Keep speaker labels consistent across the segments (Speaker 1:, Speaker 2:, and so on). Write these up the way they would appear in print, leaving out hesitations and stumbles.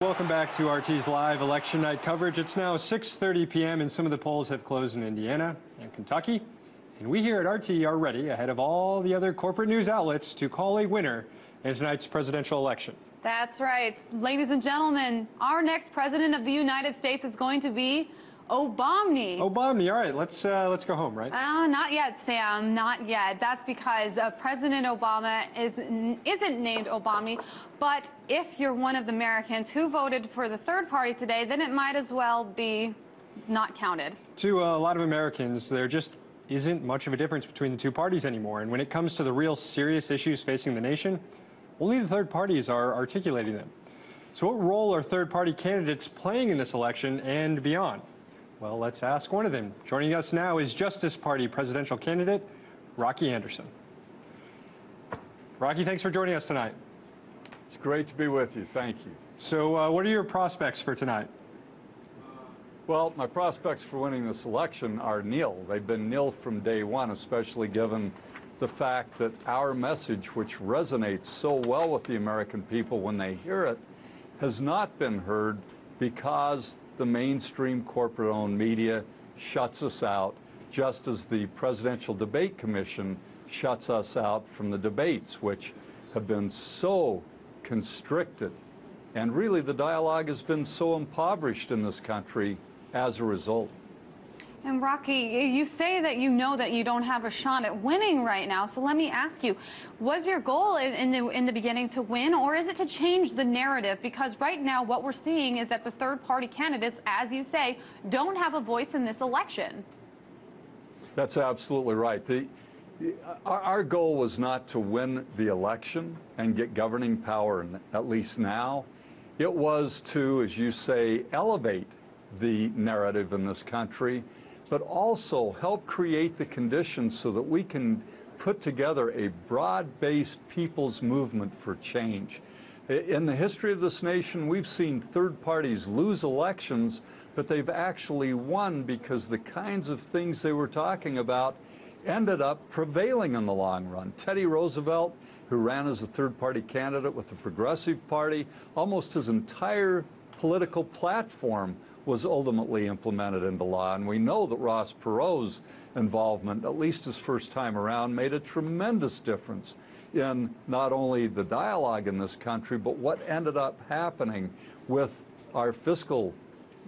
Speaker 1: Welcome back to RT's live election night coverage. It's now 6:30 p.m. and some of the polls have closed in Indiana and Kentucky. And we here at RT are ready, ahead of all the other corporate news outlets, to call a winner in tonight's presidential election.
Speaker 2: That's right. Ladies and gentlemen, our next president of the United States is going to be Romney.
Speaker 1: Romney, all right, let's go home, right?
Speaker 2: Not yet, Sam, not yet. That's because President Obama isn't named Romney. But if you're one of the Americans who voted for the third party today, then it might as well be not counted.
Speaker 1: To a lot of Americans, there just isn't much of a difference between the two parties anymore. And when it comes to the real serious issues facing the nation, only the third parties are articulating them. So what role are third party candidates playing in this election and beyond? Well, let's ask one of them. Joining us now is Justice Party presidential candidate, Rocky Anderson. Rocky, thanks for joining us tonight.
Speaker 3: It's great to be with you. Thank you.
Speaker 1: So what are your prospects for tonight?
Speaker 3: Well, my prospects for winning this election are nil. They've been nil from day one, especially given the fact that our message, which resonates so well with the American people when they hear it, has not been heard because the mainstream corporate-owned media shuts us out, just as the Presidential Debate Commission shuts us out from the debates, which have been so constricted. And really, the dialogue has been so impoverished in this country as a result.
Speaker 2: And Rocky, you say that you know that you don't have a shot at winning right now. So let me ask you, was your goal in the beginning to win, or is it to change the narrative? Because right now what we're seeing is that the third party candidates, as you say, don't have a voice in this election.
Speaker 3: That's absolutely right. Our goal was not to win the election and get governing power, at least now. It was to, as you say, elevate the narrative in this country, but also help create the conditions so that we can put together a broad-based people's movement for change. In the history of this nation, we've seen third parties lose elections, but they've actually won because the kinds of things they were talking about ended up prevailing in the long run. Teddy Roosevelt, who ran as a third-party candidate with the Progressive Party, almost his entire political platform was ultimately implemented into law. And we know that Ross Perot's involvement, at least his first time around, made a tremendous difference in not only the dialogue in this country, but what ended up happening with our fiscal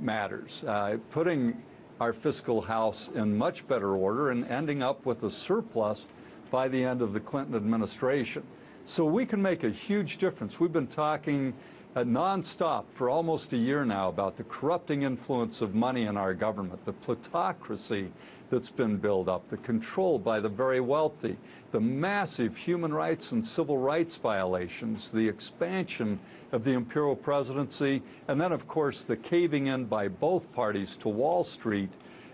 Speaker 3: matters, putting our fiscal house in much better order and ending up with a surplus by the end of the Clinton administration. So we can make a huge difference. We've been talking nonstop for almost a year now about the corrupting influence of money in our government, the plutocracy that's been built up, the control by the very wealthy, the massive human rights and civil rights violations, the expansion of the imperial presidency, and then, of course, the caving in by both parties to Wall Street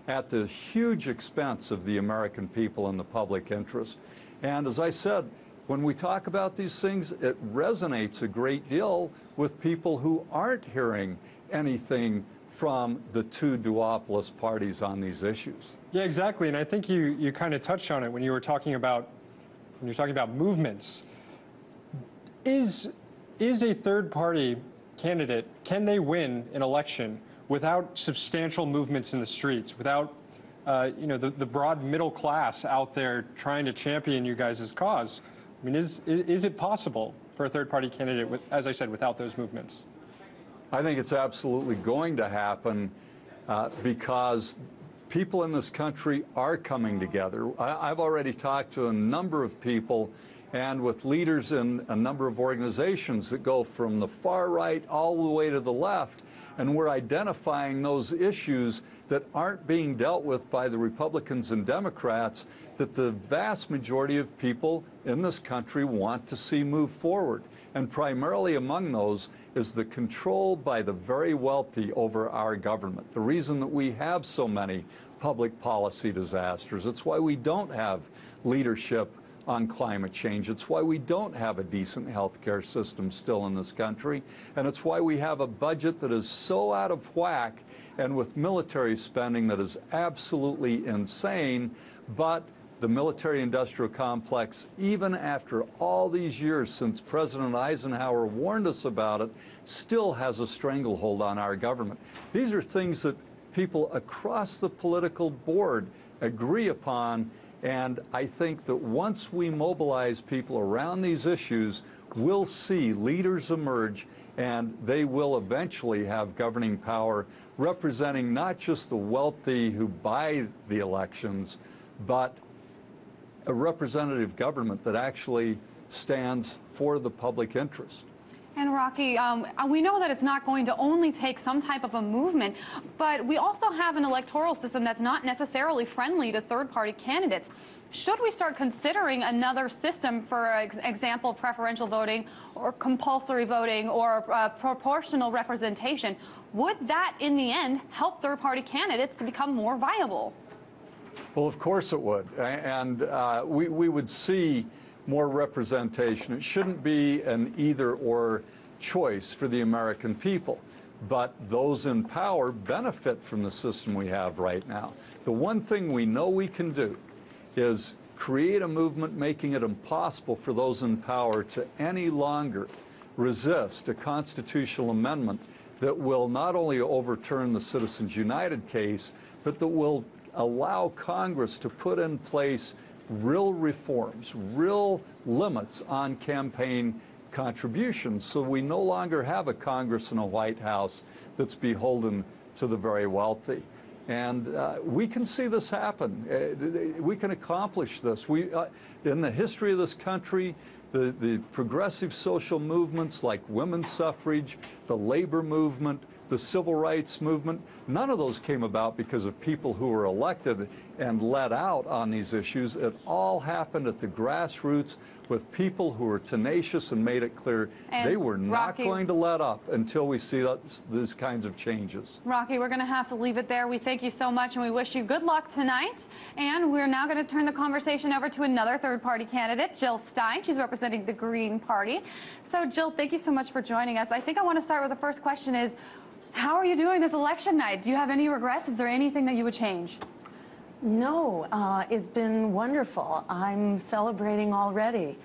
Speaker 3: at the huge expense of the American people and the public interest. And as I said, when we talk about these things, it resonates a great deal with people who aren't hearing anything from the two duopolist parties on these issues.
Speaker 1: Yeah, exactly. And I think you kind of touched on it when you were talking about movements. Is a third party candidate, can they win an election without substantial movements in the streets, without the broad middle class out there trying to champion you guys' cause? I mean, is it possible for a third-party candidate, as I said, without those movements?
Speaker 3: I think it's absolutely going to happen because people in this country are coming together. I've already talked to a number of people and with leaders in a number of organizations that go from the far right all the way to the left, and we're identifying those issues that aren't being dealt with by the Republicans and Democrats that the vast majority of people in this country want to see move forward. And primarily among those is the control by the very wealthy over our government. The reason that we have so many public policy disasters, it's why we don't have leadership on climate change. It's why we don't have a decent health care system still in this country. And it's why we have a budget that is so out of whack and with military spending that is absolutely insane. But the military-industrial complex, even after all these years since President Eisenhower warned us about it, still has a stranglehold on our government. These are things that people across the political board agree upon, and I think that once we mobilize people around these issues, we'll see leaders emerge, and they will eventually have governing power representing not just the wealthy who buy the elections, but a representative government that actually stands for the public interest.
Speaker 2: And Rocky, we know that it's not going to only take some type of a movement, but we also have an electoral system that's not necessarily friendly to third-party candidates. Should we start considering another system, for example, preferential voting or compulsory voting or proportional representation? Would that, in the end, help third-party candidates to become more viable?
Speaker 3: Well, of course it would, and we would see more representation. It shouldn't be an either-or choice for the American people, but those in power benefit from the system we have right now. The one thing we know we can do is create a movement making it impossible for those in power to any longer resist a constitutional amendment that will not only overturn the Citizens United case, but that will allow Congress to put in place real reforms, real limits on campaign contributions, so we no longer have a Congress and a White House that's beholden to the very wealthy. And we can see this happen. We can accomplish this. In the history of this country, the progressive social movements like women's suffrage, the labor movement, the civil rights movement, none of those came about because of people who were elected and let out on these issues. It all happened at the grassroots with people who were tenacious and made it clear they were not going to let up until we see these kinds of changes.
Speaker 2: Rocky, we're going to have to leave it there. We thank you so much, and we wish you good luck tonight. And we're now going to turn the conversation over to another third-party candidate, Jill Stein. She's representing the Green Party. So, Jill, thank you so much for joining us. I think I want to start with the first question is, how are you doing this election night? Do you have any regrets? Is there anything that you would change?
Speaker 4: No, it's been wonderful. I'm celebrating already.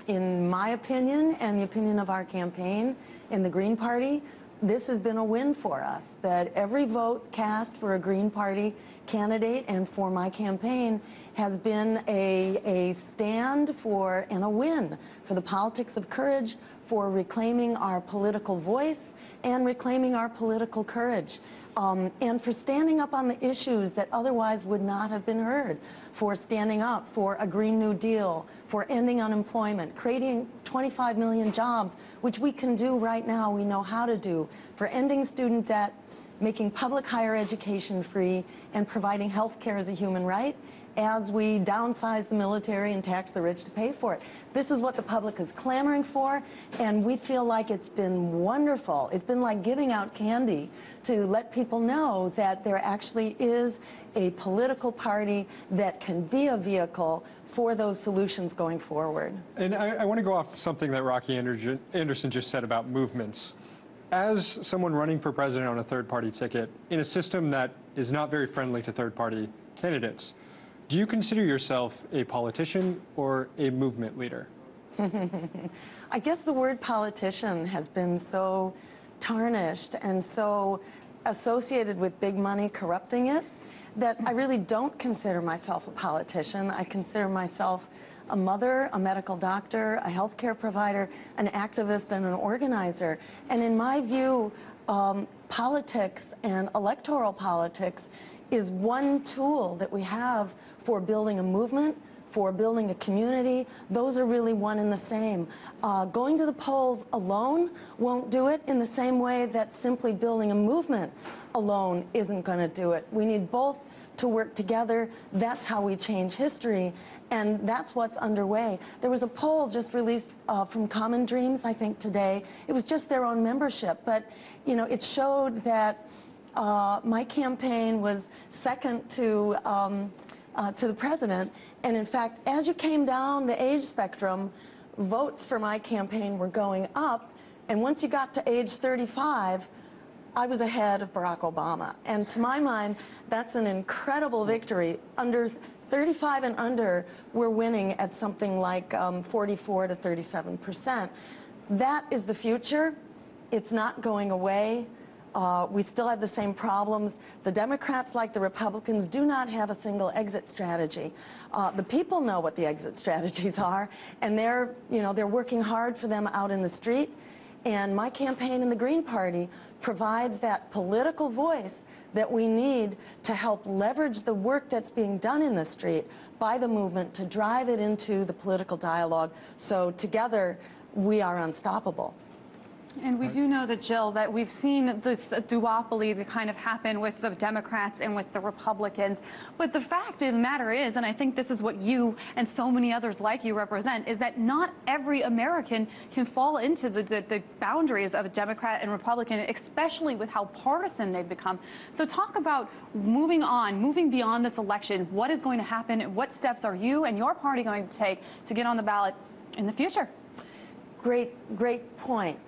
Speaker 4: In my opinion and the opinion of our campaign in the Green Party, this has been a win for us, that every vote cast for a Green Party candidate and for my campaign has been a stand for and a win for the politics of courage, for reclaiming our political voice and reclaiming our political courage, and for standing up on the issues that otherwise would not have been heard, for standing up for a Green New Deal, for ending unemployment, creating 25 million jobs, which we can do right now, we know how to do, for ending student debt, making public higher education free, and providing health care as a human right, as we downsize the military and tax the rich to pay for it. This is what the public is clamoring for, and we feel like it's been wonderful. It's been like giving out candy to let people know that there actually is a political party that can be a vehicle for those solutions going forward.
Speaker 1: And I want to go off something that Rocky Anderson just said about movements. As someone running for president on a third-party ticket in a system that is not very friendly to third-party candidates, do you consider yourself a politician or a movement leader?
Speaker 4: I guess the word politician has been so tarnished and so associated with big money corrupting it that I really don't consider myself a politician. I consider myself a mother, a medical doctor, a healthcare provider, an activist, and an organizer. And in my view, politics and electoral politics is one tool that we have for building a movement, for building a community. Those are really one and the same. Going to the polls alone won't do it in the same way that simply building a movement alone isn't going to do it. We need both to work together. That's how we change history, and that's what's underway. There was a poll just released from Common Dreams, I think today. It was just their own membership, but you know, it showed that my campaign was second to the president, and in fact, as you came down the age spectrum, votes for my campaign were going up, and once you got to age 35, I was ahead of Barack Obama. And to my mind, that's an incredible victory. Under 35 and under, we're winning at something like 44 to 37%. That is the future. It's not going away. We still have the same problems. The Democrats, like the Republicans, do not have a single exit strategy. The people know what the exit strategies are, and they're working hard for them out in the street. And my campaign in the Green Party provides that political voice that we need to help leverage the work that's being done in the street by the movement to drive it into the political dialogue. So together, we are unstoppable.
Speaker 2: And we do know that, Jill, that we've seen this duopoly that kind of happen with the Democrats and with the Republicans. But the fact of the matter is, and I think this is what you and so many others like you represent, is that not every American can fall into the boundaries of a Democrat and Republican, especially with how partisan they've become. So talk about moving on, moving beyond this election. What is going to happen? What steps are you and your party going to take to get on the ballot in the future?
Speaker 4: Great point.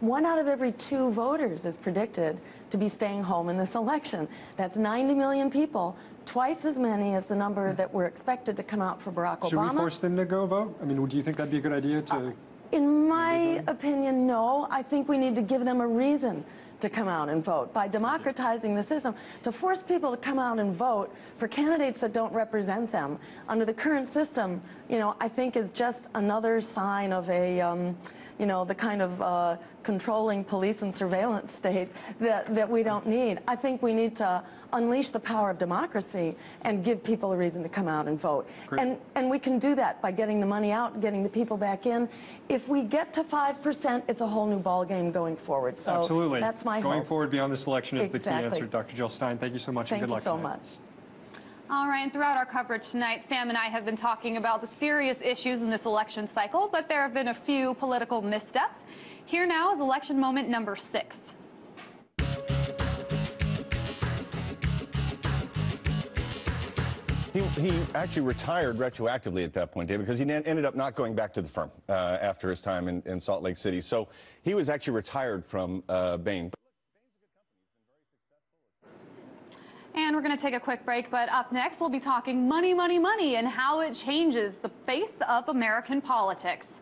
Speaker 4: 1 out of every 2 voters is predicted to be staying home in this election. That's 90 million people, twice as many as the number that were expected to come out for Barack Obama.
Speaker 1: Should we force them to go vote? I mean, do you think that'd be a good idea to...
Speaker 4: In my opinion, no. I think we need to give them a reason to come out and vote by democratizing the system. To force people to come out and vote for candidates that don't represent them under the current system, I think is just another sign of a the kind of controlling police and surveillance state that we don't need. I think we need to unleash the power of democracy and give people a reason to come out and vote. And we can do that by getting the money out, getting the people back in. If we get to 5%, it's a whole new ballgame going forward. So
Speaker 1: absolutely.
Speaker 4: That's my
Speaker 1: Going
Speaker 4: hope.
Speaker 1: forward beyond this election is the key
Speaker 4: Exactly.
Speaker 1: answer. Dr. Jill Stein, thank you so much and good luck
Speaker 4: Thank you so
Speaker 1: tonight.
Speaker 4: much.
Speaker 2: All right, and throughout our coverage tonight, Sam and I have been talking about the serious issues in this election cycle, but there have been a few political missteps. Here now is election moment number 6.
Speaker 5: He actually retired retroactively at that point, David, because he ended up not going back to the firm after his time in Salt Lake City. So he was actually retired from Bain.
Speaker 2: And we're going to take a quick break, but up next we'll be talking money, money, money and how it changes the face of American politics.